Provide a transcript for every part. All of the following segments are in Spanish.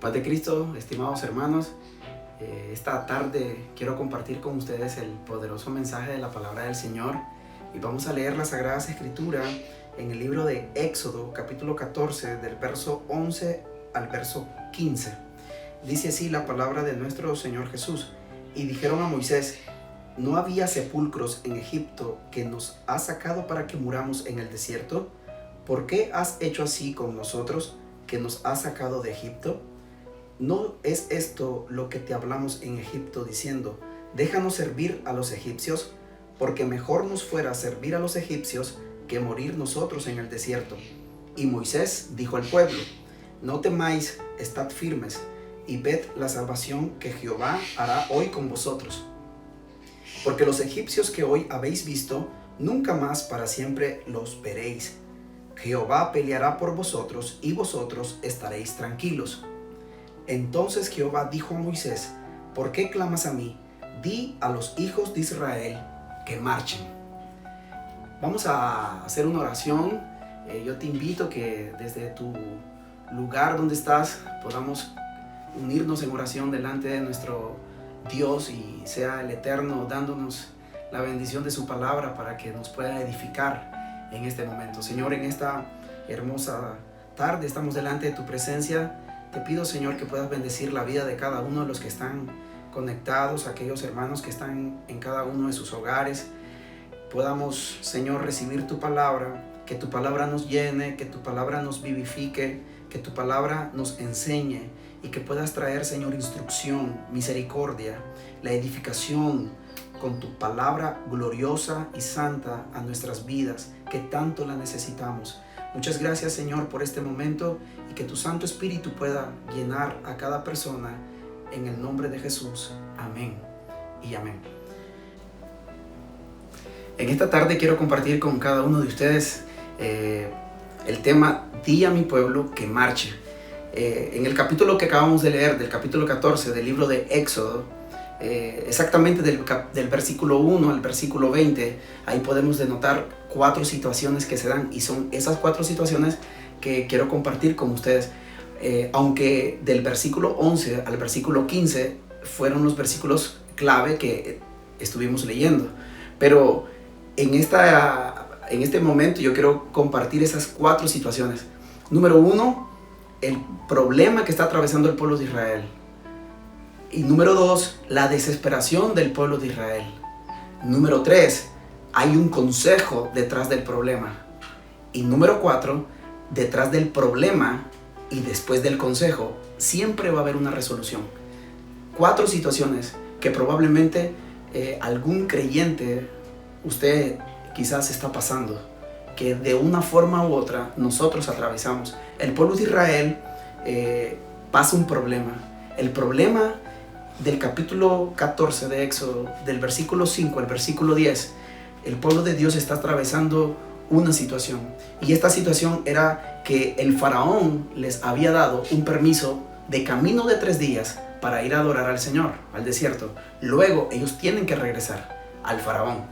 Paz de Cristo, estimados hermanos. Esta tarde quiero compartir con ustedes el poderoso mensaje de la palabra del Señor y vamos a leer las Sagradas Escrituras en el libro de Éxodo, capítulo 14, del verso 11 al verso 15. Dice así la palabra de nuestro Señor Jesús: y dijeron a Moisés: ¿no había sepulcros en Egipto que nos has sacado para que muramos en el desierto? ¿Por qué has hecho así con nosotros, que nos has sacado de Egipto? ¿No es esto lo que te hablamos en Egipto, diciendo: déjanos servir a los egipcios? Porque mejor nos fuera servir a los egipcios que morir nosotros en el desierto. Y Moisés dijo al pueblo: no temáis, estad firmes, y ved la salvación que Jehová hará hoy con vosotros. Porque los egipcios que hoy habéis visto, nunca más para siempre los veréis. Jehová peleará por vosotros, y vosotros estaréis tranquilos. Entonces Jehová dijo a Moisés: ¿por qué clamas a mí? Di a los hijos de Israel que marchen. Vamos a hacer una oración. Yo te invito que desde tu lugar donde estás podamos unirnos en oración delante de nuestro Dios y sea el Eterno dándonos la bendición de su palabra para que nos pueda edificar en este momento. Señor, en esta hermosa tarde estamos delante de tu presencia. Te pido, Señor, que puedas bendecir la vida de cada uno de los que están conectados, aquellos hermanos que están en cada uno de sus hogares. Podamos, Señor, recibir tu palabra, que tu palabra nos llene, que tu palabra nos vivifique, que tu palabra nos enseñe y que puedas traer, Señor, instrucción, misericordia, la edificación con tu palabra gloriosa y santa a nuestras vidas, que tanto la necesitamos. Muchas gracias, Señor, por este momento y que tu Santo Espíritu pueda llenar a cada persona en el nombre de Jesús. Amén y amén. En esta tarde quiero compartir con cada uno de ustedes el tema Di a mi pueblo que marche. En el capítulo que acabamos de leer, del capítulo 14 del libro de Éxodo, exactamente del versículo 1 al versículo 20, ahí podemos denotar 4 situaciones que se dan, y son esas 4 situaciones que quiero compartir con ustedes. Aunque del versículo 11 al versículo 15 fueron los versículos clave que estuvimos leyendo, pero en este momento yo quiero compartir esas 4 situaciones. Número 1, el problema que está atravesando el pueblo de Israel. Y número 2, la desesperación del pueblo de Israel. Número 3, hay un consejo detrás del problema. Y número 4, detrás del problema y después del consejo, siempre va a haber una resolución. 4 situaciones que probablemente algún creyente, usted quizás está pasando, que de una forma u otra nosotros atravesamos. El pueblo de Israel pasa un problema. El problema del capítulo 14 de Éxodo, del versículo 5 al versículo 10, el pueblo de Dios está atravesando una situación. Y esta situación era que el faraón les había dado un permiso de camino de 3 días para ir a adorar al Señor, al desierto. Luego ellos tienen que regresar al faraón.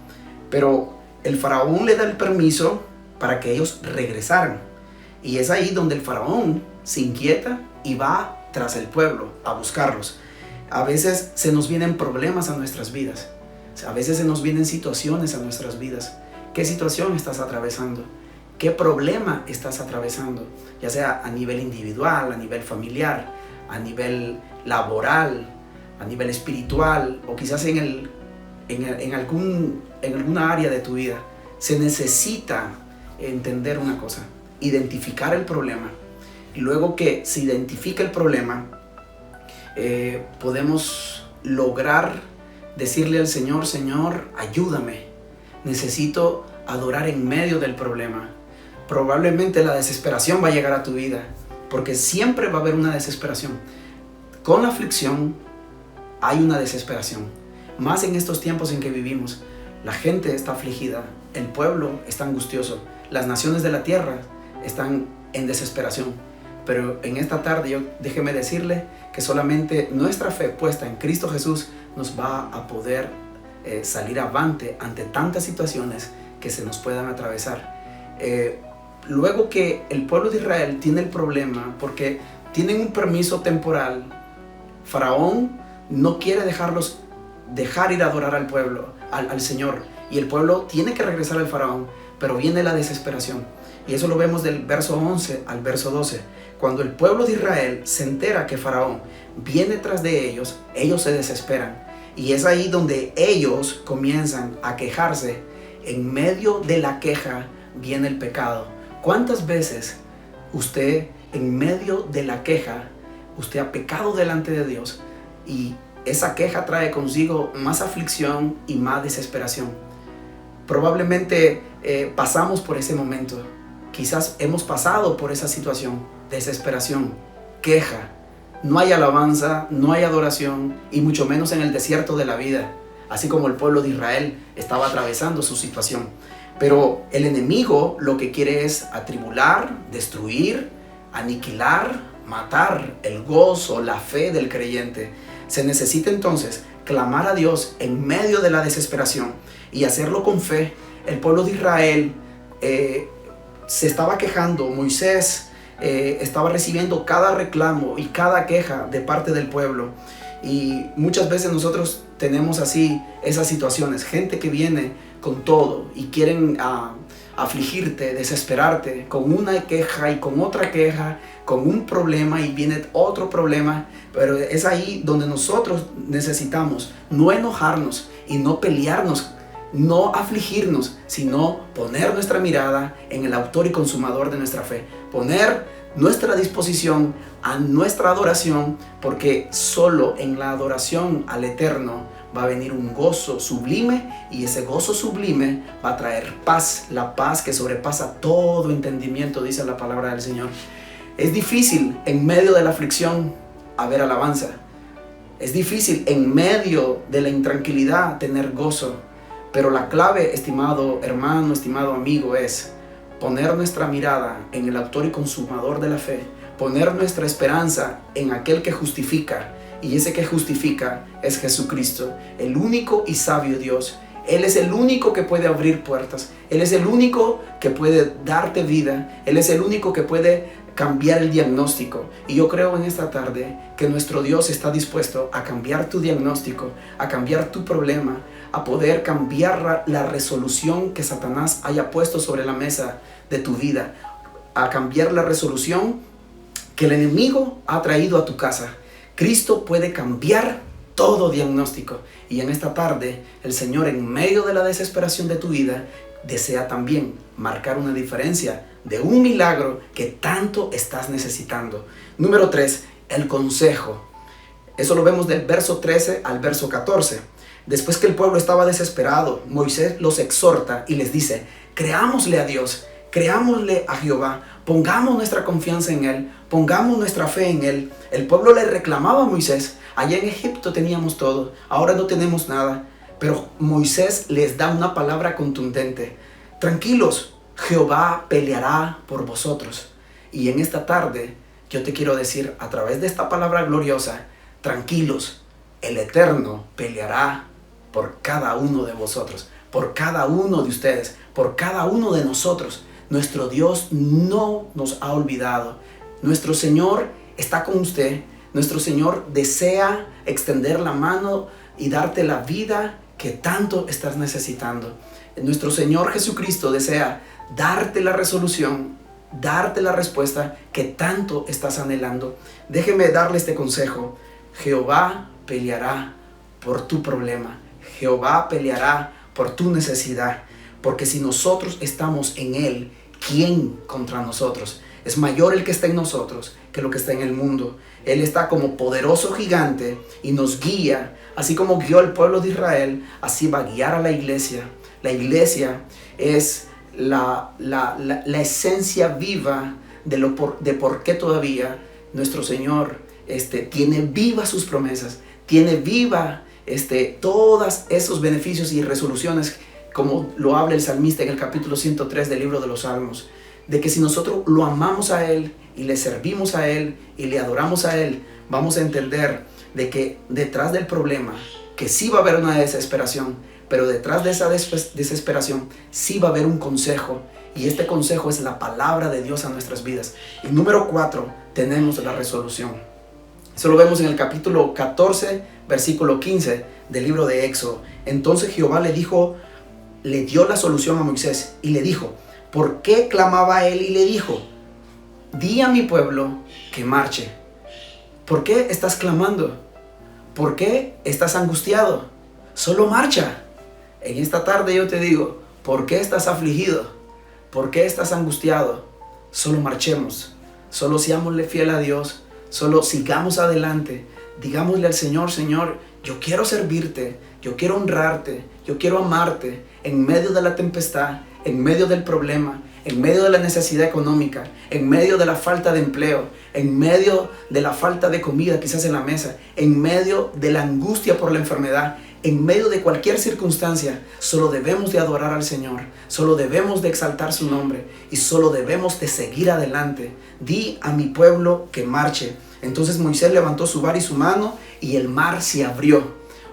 Pero el faraón le da el permiso para que ellos regresaran. Y es ahí donde el faraón se inquieta y va tras el pueblo a buscarlos. A veces se nos vienen problemas a nuestras vidas. A veces se nos vienen situaciones a nuestras vidas. ¿Qué situación estás atravesando? ¿Qué problema estás atravesando? Ya sea a nivel individual, a nivel familiar, a nivel laboral, a nivel espiritual, o quizás en alguna área de tu vida. Se necesita entender una cosa: identificar el problema. Y luego que se identifica el problema, podemos lograr decirle al Señor: Señor, ayúdame, necesito adorar en medio del problema. Probablemente la desesperación va a llegar a tu vida, porque siempre va a haber una desesperación. Con la aflicción hay una desesperación, más en estos tiempos en que vivimos. La gente está afligida, el pueblo está angustioso, las naciones de la tierra están en desesperación. Pero en esta tarde déjeme decirle que solamente nuestra fe puesta en Cristo Jesús nos va a poder salir avante ante tantas situaciones que se nos puedan atravesar. Luego que el pueblo de Israel tiene el problema porque tienen un permiso temporal. Faraón no quiere dejar ir a adorar al pueblo, al Señor, y el pueblo tiene que regresar al faraón, pero viene la desesperación. Y eso lo vemos del verso 11 al verso 12. Cuando el pueblo de Israel se entera que Faraón viene tras de ellos, ellos se desesperan. Y es ahí donde ellos comienzan a quejarse. En medio de la queja viene el pecado. ¿Cuántas veces usted, en medio de la queja, usted ha pecado delante de Dios? Y esa queja trae consigo más aflicción y más desesperación. Probablemente pasamos por ese momento. Quizás hemos pasado por esa situación, desesperación, queja. No hay alabanza, no hay adoración, y mucho menos en el desierto de la vida, así como el pueblo de Israel estaba atravesando su situación. Pero el enemigo lo que quiere es atribular, destruir, aniquilar, matar el gozo, la fe del creyente. Se necesita entonces clamar a Dios en medio de la desesperación y hacerlo con fe. El pueblo de Israel se estaba quejando. Moisés estaba recibiendo cada reclamo y cada queja de parte del pueblo. Y muchas veces nosotros tenemos así esas situaciones, gente que viene con todo y quieren afligirte, desesperarte con una queja y con otra queja, con un problema y viene otro problema. Pero es ahí donde nosotros necesitamos no enojarnos y no pelearnos, no afligirnos, sino poner nuestra mirada en el autor y consumador de nuestra fe, poner nuestra disposición a nuestra adoración, porque solo en la adoración al Eterno va a venir un gozo sublime, y ese gozo sublime va a traer paz, la paz que sobrepasa todo entendimiento, dice la palabra del Señor. Es difícil en medio de la aflicción haber alabanza. Es difícil en medio de la intranquilidad tener gozo. Pero la clave, estimado hermano, estimado amigo, es poner nuestra mirada en el autor y consumador de la fe, poner nuestra esperanza en aquel que justifica, y ese que justifica es Jesucristo, el único y sabio Dios. Él es el único que puede abrir puertas, Él es el único que puede darte vida, Él es el único que puede cambiar el diagnóstico. Y yo creo en esta tarde que nuestro Dios está dispuesto a cambiar tu diagnóstico, a cambiar tu problema, a poder cambiar la resolución que Satanás haya puesto sobre la mesa de tu vida, a cambiar la resolución que el enemigo ha traído a tu casa. Cristo puede cambiar todo diagnóstico, y en esta tarde el Señor, en medio de la desesperación de tu vida, desea también marcar una diferencia de un milagro que tanto estás necesitando. Número 3, el consejo. Eso lo vemos del verso 13 al verso 14. Después que el pueblo estaba desesperado, Moisés los exhorta y les dice: creámosle a Dios, creámosle a Jehová, pongamos nuestra confianza en Él, pongamos nuestra fe en Él. El pueblo le reclamaba a Moisés: allá en Egipto teníamos todo, ahora no tenemos nada. Pero Moisés les da una palabra contundente: tranquilos, Jehová peleará por vosotros. Y en esta tarde yo te quiero decir, a través de esta palabra gloriosa: tranquilos, el Eterno peleará por cada uno de vosotros, por cada uno de ustedes, por cada uno de nosotros. Nuestro Dios no nos ha olvidado. Nuestro Señor está con usted. Nuestro Señor desea extender la mano y darte la vida que tanto estás necesitando. Nuestro Señor Jesucristo desea darte la resolución, darte la respuesta que tanto estás anhelando. Déjeme darle este consejo: Jehová peleará por tu problema, Jehová peleará por tu necesidad, porque si nosotros estamos en Él, ¿quién contra nosotros? Es mayor el que está en nosotros que lo que está en el mundo. Él está como poderoso gigante y nos guía. Así como guió al pueblo de Israel, así va a guiar a la iglesia. La iglesia es la esencia viva de por qué todavía nuestro Señor tiene vivas sus promesas, tiene viva todos esos beneficios y resoluciones, como lo habla el salmista en el capítulo 103 del libro de los Salmos, de que si nosotros lo amamos a Él y le servimos a Él y le adoramos a Él, vamos a entender de que detrás del problema, que sí va a haber una desesperación, pero detrás de esa desesperación sí va a haber un consejo, Y este consejo es la palabra de Dios a nuestras vidas. Y número 4, tenemos la resolución. Eso lo vemos en el capítulo 14, versículo 15 del libro de Éxodo. Entonces Jehová le dio la solución a Moisés y le dijo, ¿por qué clamaba él? Y le dijo, di a mi pueblo que marche. ¿Por qué estás clamando? ¿Por qué estás angustiado? Solo marcha. En esta tarde yo te digo, ¿por qué estás afligido? ¿Por qué estás angustiado? Solo marchemos. Solo seámosle fiel a Dios. Solo sigamos adelante. Digámosle al Señor, Señor, yo quiero servirte. Yo quiero honrarte. Yo quiero amarte en medio de la tempestad, en medio del problema, en medio de la necesidad económica, en medio de la falta de empleo, en medio de la falta de comida quizás en la mesa, en medio de la angustia por la enfermedad, en medio de cualquier circunstancia. Solo debemos de adorar al Señor, solo debemos de exaltar su nombre y solo debemos de seguir adelante. Di a mi pueblo que marche. Entonces Moisés levantó su vara y su mano y el mar se abrió.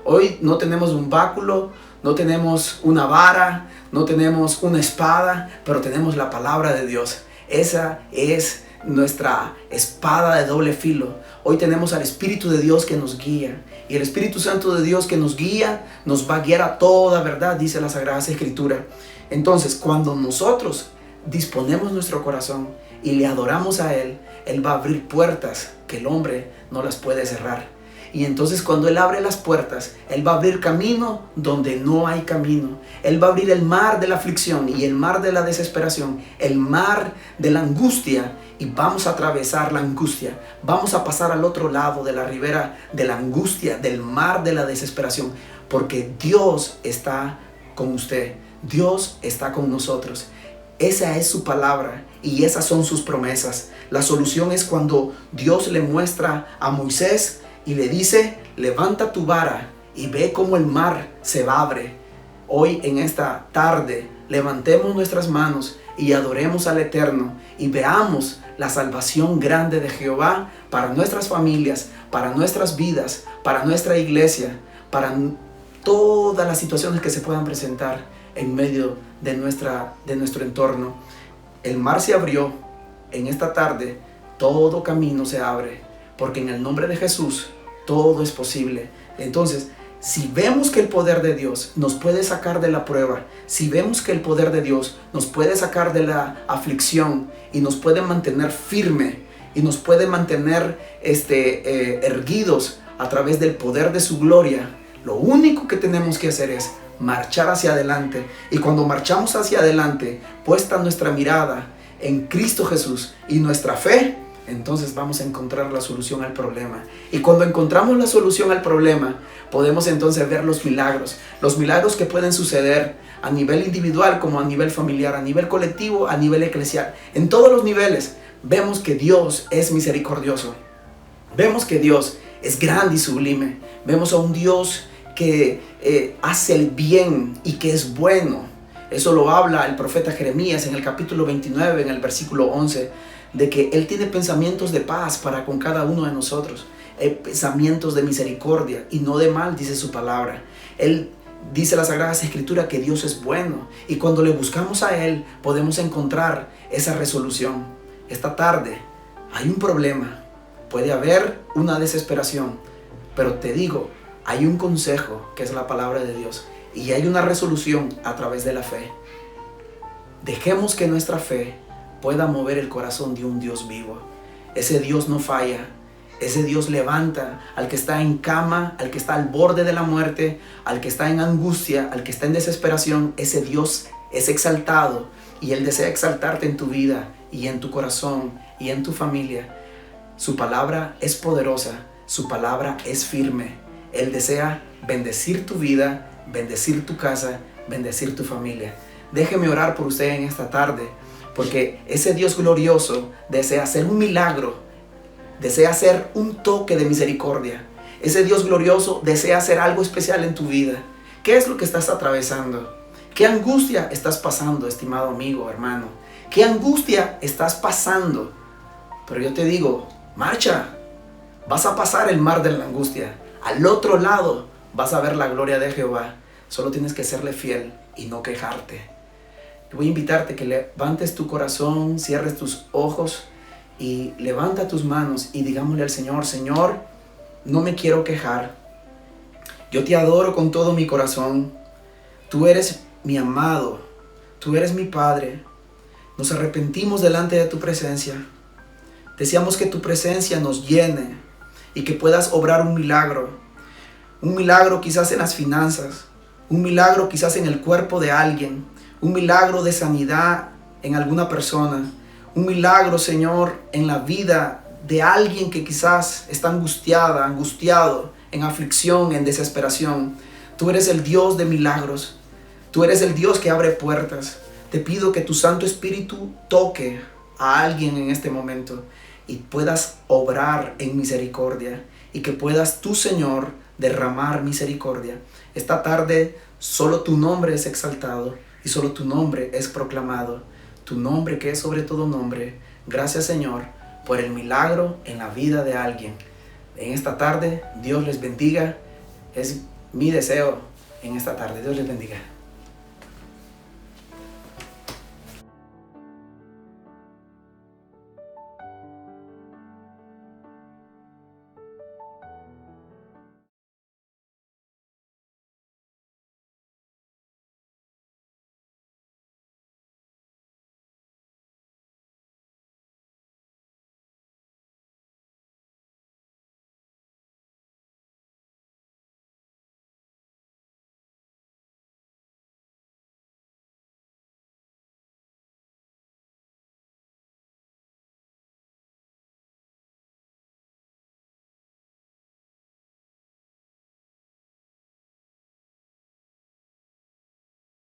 Hoy no tenemos un báculo, no tenemos una vara, no tenemos una espada, pero tenemos la palabra de Dios. Esa es nuestra espada de doble filo. Hoy tenemos al Espíritu de Dios que nos guía. Y el Espíritu Santo de Dios que nos guía, nos va a guiar a toda verdad, dice la Sagrada Escritura. Entonces, cuando nosotros disponemos nuestro corazón y le adoramos a Él, Él va a abrir puertas que el hombre no las puede cerrar. Y entonces cuando Él abre las puertas, Él va a abrir camino donde no hay camino. Él va a abrir el mar de la aflicción y el mar de la desesperación, el mar de la angustia, y vamos a atravesar la angustia. Vamos a pasar al otro lado de la ribera de la angustia, del mar de la desesperación, porque Dios está con usted. Dios está con nosotros. Esa es su palabra y esas son sus promesas. La solución es cuando Dios le muestra a Moisés y le dice, levanta tu vara y ve cómo el mar se abre. Hoy en esta tarde levantemos nuestras manos y adoremos al Eterno y veamos la salvación grande de Jehová para nuestras familias, para nuestras vidas, para nuestra iglesia, para todas las situaciones que se puedan presentar en medio de nuestro entorno. El mar se abrió. En esta tarde todo camino se abre, porque en el nombre de Jesús todo es posible. Entonces, si vemos que el poder de Dios nos puede sacar de la prueba, si vemos que el poder de Dios nos puede sacar de la aflicción y nos puede mantener firme y nos puede mantener erguidos a través del poder de su gloria, lo único que tenemos que hacer es marchar hacia adelante. Y cuando marchamos hacia adelante, puesta nuestra mirada en Cristo Jesús y nuestra fe, entonces vamos a encontrar la solución al problema. Y cuando encontramos la solución al problema, podemos entonces ver los milagros que pueden suceder a nivel individual como a nivel familiar, a nivel colectivo, a nivel eclesial. En todos los niveles vemos que Dios es misericordioso. Vemos que Dios es grande y sublime. Vemos a un Dios que hace el bien y que es bueno. Eso lo habla el profeta Jeremías en el capítulo 29, en el versículo 11, de que Él tiene pensamientos de paz para con cada uno de nosotros, pensamientos de misericordia y no de mal, dice su palabra. Él dice la Sagrada Escritura que Dios es bueno, y cuando le buscamos a Él podemos encontrar esa resolución. Esta tarde hay un problema, puede haber una desesperación, pero te digo, hay un consejo que es la palabra de Dios y hay una resolución a través de la fe. Dejemos que nuestra fe pueda mover el corazón de un Dios vivo. Ese Dios no falla. Ese Dios levanta al que está en cama, al que está al borde de la muerte, al que está en angustia, al que está en desesperación. Ese Dios es exaltado y Él desea exaltarte en tu vida y en tu corazón y en tu familia. Su palabra es poderosa, su palabra es firme. Él desea bendecir tu vida, bendecir tu casa, bendecir tu familia. Déjeme orar por usted en esta tarde, porque ese Dios glorioso desea hacer un milagro, desea hacer un toque de misericordia. Ese Dios glorioso desea hacer algo especial en tu vida. ¿Qué es lo que estás atravesando? ¿Qué angustia estás pasando, estimado amigo, hermano? ¿Qué angustia estás pasando? Pero yo te digo, marcha. Vas a pasar el mar de la angustia. Al otro lado vas a ver la gloria de Jehová. Solo tienes que serle fiel y no quejarte. voy a invitarte que levantes tu corazón, cierres tus ojos y levanta tus manos y digámosle al Señor: Señor, no me quiero quejar. Yo te adoro con todo mi corazón. Tú eres mi amado. Tú eres mi Padre. Nos arrepentimos delante de tu presencia. Deseamos que tu presencia nos llene y que puedas obrar un milagro. Un milagro quizás en las finanzas. Un milagro quizás en el cuerpo de alguien. Un milagro de sanidad en alguna persona. Un milagro, Señor, en la vida de alguien que quizás está angustiado, en aflicción, en desesperación. Tú eres el Dios de milagros. Tú eres el Dios que abre puertas. Te pido que tu Santo Espíritu toque a alguien en este momento y puedas obrar en misericordia y que puedas tú, Señor, derramar misericordia. Esta tarde solo tu nombre es exaltado y solo tu nombre es proclamado. Tu nombre que es sobre todo nombre. Gracias, Señor, por el milagro en la vida de alguien. En esta tarde, Dios les bendiga. Es mi deseo en esta tarde. Dios les bendiga.